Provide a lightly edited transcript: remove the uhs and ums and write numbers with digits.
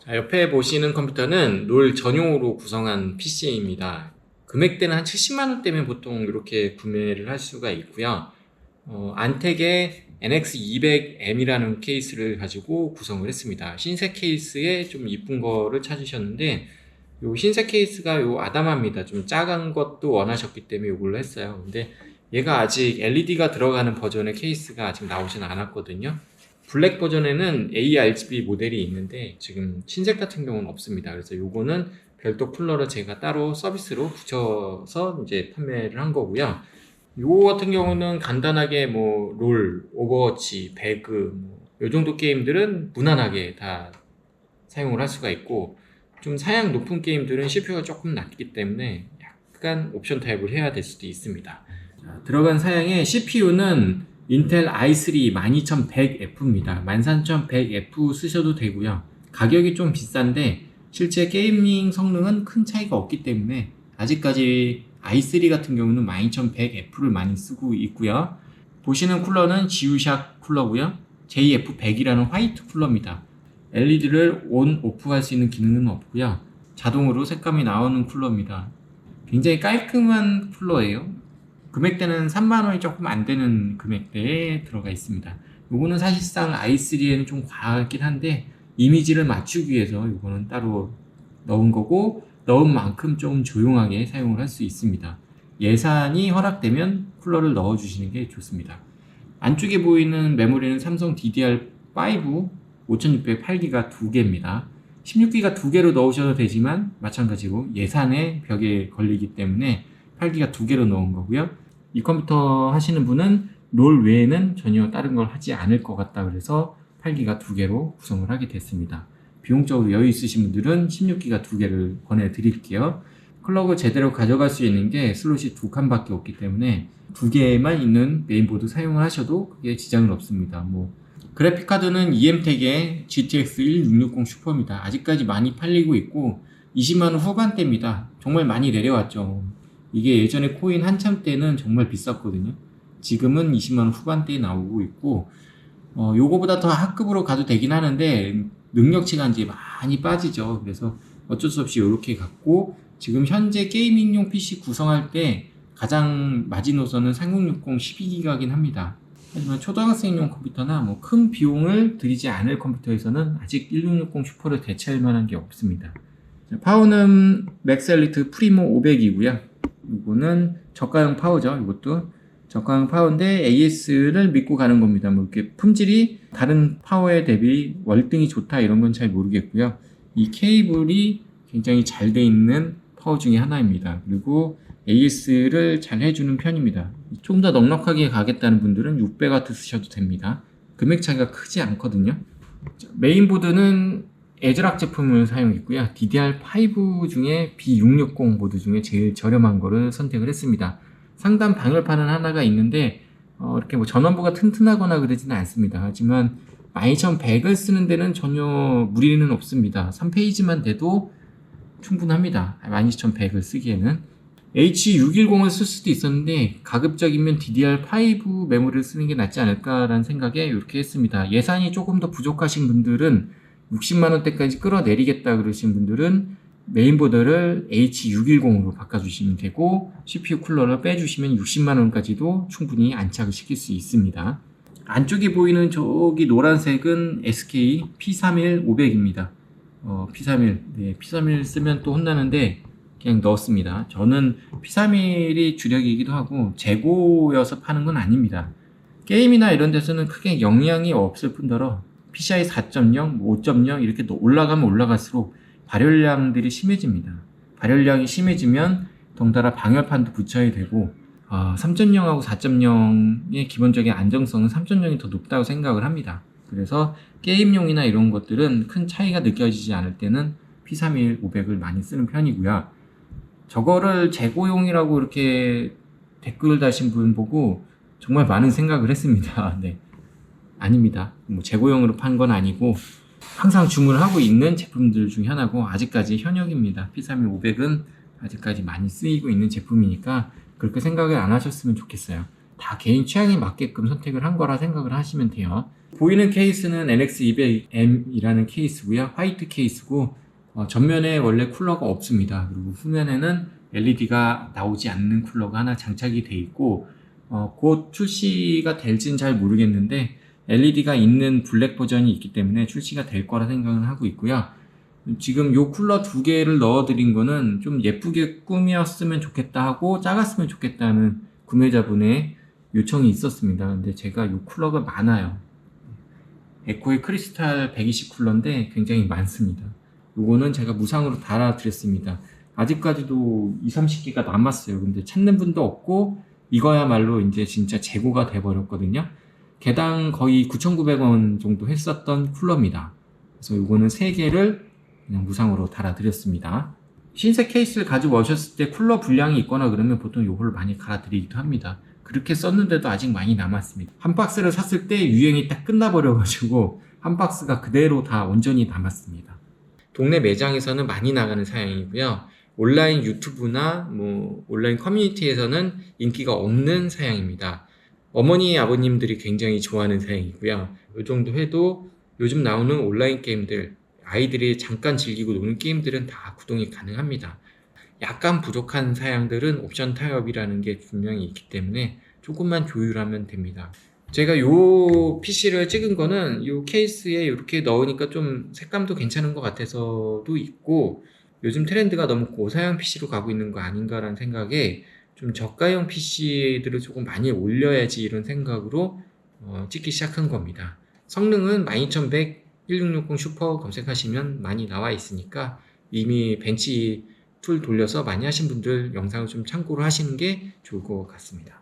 자, 옆에 보시는 컴퓨터는 롤 전용으로 구성한 PC입니다. 금액대는 한 70만 원대면 보통 이렇게 구매를 할 수가 있고요. 안텍의 NX200M이라는 케이스를 가지고 구성을 했습니다. 흰색 케이스에 좀 이쁜 거를 찾으셨는데, 요 흰색 케이스가 요 아담합니다. 좀 작은 것도 원하셨기 때문에 요걸로 했어요. 근데 얘가 아직 LED가 들어가는 버전의 케이스가 아직 나오진 않았거든요. 블랙 버전에는 ARGB 모델이 있는데 지금 흰색 같은 경우는 없습니다. 그래서 요거는 별도 쿨러를 제가 따로 서비스로 붙여서 이제 판매를 한 거고요. 요거 같은 경우는 간단하게 뭐 롤, 오버워치, 배그 요 정도 게임들은 무난하게 다 사용을 할 수가 있고, 좀 사양 높은 게임들은 CPU가 조금 낮기 때문에 약간 옵션 타입을 해야 될 수도 있습니다. 자, 들어간 사양의 CPU는 인텔 i3 12100F입니다. 13100F 쓰셔도 되고요. 가격이 좀 비싼데 실제 게이밍 성능은 큰 차이가 없기 때문에 아직까지 i3 같은 경우는 12100F를 많이 쓰고 있고요. 보시는 쿨러는 지우샥 쿨러고요. JF100이라는 화이트 쿨러입니다. LED를 온, 오프 할 수 있는 기능은 없고요. 자동으로 색감이 나오는 쿨러입니다. 굉장히 깔끔한 쿨러예요. 금액대는 3만원이 조금 안 되는 금액대에 들어가 있습니다. 요거는 사실상 i3에는 좀 과하긴 한데 이미지를 맞추기 위해서 요거는 따로 넣은 거고, 넣은 만큼 좀 조용하게 사용을 할 수 있습니다. 예산이 허락되면 쿨러를 넣어 주시는 게 좋습니다. 안쪽에 보이는 메모리는 삼성 DDR5 5608기가 2개입니다. 16기가 2개로 넣으셔도 되지만 마찬가지로 예산의 벽에 걸리기 때문에 8기가 2개로 넣은 거고요. 이 컴퓨터 하시는 분은 롤 외에는 전혀 다른 걸 하지 않을 것 같다 그래서 8기가 2개로 구성을 하게 됐습니다. 비용적으로 여유 있으신 분들은 16기가 2개를 권해드릴게요. 클럭을 제대로 가져갈 수 있는 게 슬롯이 2칸밖에 없기 때문에 2개만 있는 메인보드 사용을 하셔도 그게 지장은 없습니다. 그래픽카드는 EM텍의 GTX 1660 슈퍼입니다. 아직까지 많이 팔리고 있고 20만원 후반대입니다. 정말 많이 내려왔죠. 이게 예전에 코인 한참 때는 정말 비쌌거든요. 지금은 20만원 후반대에 나오고 있고, 요거보다 더 하급으로 가도 되긴 하는데 능력치가 이제 많이 빠지죠. 그래서 어쩔 수 없이 이렇게 갖고, 지금 현재 게이밍용 PC 구성할 때 가장 마지노선은 3060 12기가긴 합니다. 하지만 초등학생용 컴퓨터나 큰 비용을 들이지 않을 컴퓨터에서는 아직 1660 슈퍼를 대체할 만한 게 없습니다. 파워는 맥스 엘리트 프리모 500이고요. 이거는 저가형 파워죠. 이것도 저가형 파워인데 AS를 믿고 가는 겁니다. 이렇게 품질이 다른 파워에 대비 월등히 좋다 이런 건 잘 모르겠고요. 이 케이블이 굉장히 잘 돼 있는 파워 중에 하나입니다. 그리고 AS를 잘 해주는 편입니다. 좀 더 넉넉하게 가겠다는 분들은 600W 쓰셔도 됩니다. 금액 차이가 크지 않거든요. 메인보드는 에즈락 제품을 사용했고요. DDR5 중에 B660 보드 중에 제일 저렴한 거를 선택을 했습니다. 상단 방열판은 하나가 있는데 이렇게 전원부가 튼튼하거나 그러지는 않습니다. 하지만 12100을 쓰는 데는 전혀 무리는 없습니다. 3페이지만 돼도 충분합니다. 12100을 쓰기에는. H610을 쓸 수도 있었는데 가급적이면 DDR5 메모리를 쓰는 게 낫지 않을까라는 생각에 이렇게 했습니다. 예산이 조금 더 부족하신 분들은 60만원대까지 끌어내리겠다 그러신 분들은 메인보드를 H610으로 바꿔주시면 되고, CPU 쿨러를 빼주시면 60만원까지도 충분히 안착을 시킬 수 있습니다. 안쪽에 보이는 저기 노란색은 SK P31 500입니다. P31, 네, P31 쓰면 또 혼나는데 그냥 넣었습니다. 저는 P31이 주력이기도 하고 재고여서 파는 건 아닙니다. 게임이나 이런 데서는 크게 영향이 없을 뿐더러 PCI 4.0, 5.0 이렇게 올라가면 올라갈수록 발열량들이 심해집니다. 발열량이 심해지면 덩달아 방열판도 붙여야 되고 3.0하고 4.0의 기본적인 안정성은 3.0이 더 높다고 생각을 합니다. 그래서 게임용이나 이런 것들은 큰 차이가 느껴지지 않을 때는 P31 500을 많이 쓰는 편이고요. 저거를 재고용이라고 이렇게 댓글 다신 분 보고 정말 많은 생각을 했습니다. 네. 아닙니다. 재고용으로 판 건 아니고 항상 주문을 하고 있는 제품들 중에 하나고 아직까지 현역입니다. P31 500은 아직까지 많이 쓰이고 있는 제품이니까 그렇게 생각을 안 하셨으면 좋겠어요. 다 개인 취향에 맞게끔 선택을 한 거라 생각을 하시면 돼요. 보이는 케이스는 NX200M이라는 케이스고요. 화이트 케이스고 전면에 원래 쿨러가 없습니다. 그리고 후면에는 LED가 나오지 않는 쿨러가 하나 장착이 돼 있고 곧 출시가 될지는 잘 모르겠는데 LED가 있는 블랙 버전이 있기 때문에 출시가 될 거라 생각을 하고 있고요. 지금 요 쿨러 두 개를 넣어드린 거는 좀 예쁘게 꾸몄으면 좋겠다 하고 작았으면 좋겠다는 구매자분의 요청이 있었습니다. 근데 제가 요 쿨러가 많아요. 에코의 크리스탈 120 쿨러인데 굉장히 많습니다. 요거는 제가 무상으로 달아드렸습니다. 아직까지도 20-30개가 남았어요. 근데 찾는 분도 없고 이거야말로 이제 진짜 재고가 돼버렸거든요. 개당 거의 9,900원 정도 했었던 쿨러입니다. 그래서 요거는 3개를 그냥 무상으로 달아드렸습니다. 흰색 케이스를 가지고 오셨을 때 쿨러 불량이 있거나 그러면 보통 요거를 많이 갈아드리기도 합니다. 그렇게 썼는데도 아직 많이 남았습니다. 한 박스를 샀을 때 유행이 딱 끝나버려가지고 한 박스가 그대로 다 온전히 남았습니다. 동네 매장에서는 많이 나가는 사양이고요. 온라인 유튜브나 온라인 커뮤니티에서는 인기가 없는 사양입니다. 어머니, 아버님들이 굉장히 좋아하는 사양이고요. 이 정도 해도 요즘 나오는 온라인 게임들, 아이들이 잠깐 즐기고 노는 게임들은 다 구동이 가능합니다. 약간 부족한 사양들은 옵션 타협이라는 게 분명히 있기 때문에 조금만 조율하면 됩니다. 제가 요 PC를 찍은 거는 요 케이스에 이렇게 넣으니까 좀 색감도 괜찮은 것 같아서도 있고, 요즘 트렌드가 너무 고사양 PC로 가고 있는 거 아닌가라는 생각에 좀 저가형 PC들을 조금 많이 올려야지 이런 생각으로 찍기 시작한 겁니다. 성능은 12100 1660 슈퍼 검색하시면 많이 나와 있으니까 이미 벤치 툴 돌려서 많이 하신 분들 영상을 좀 참고로 하시는 게 좋을 것 같습니다.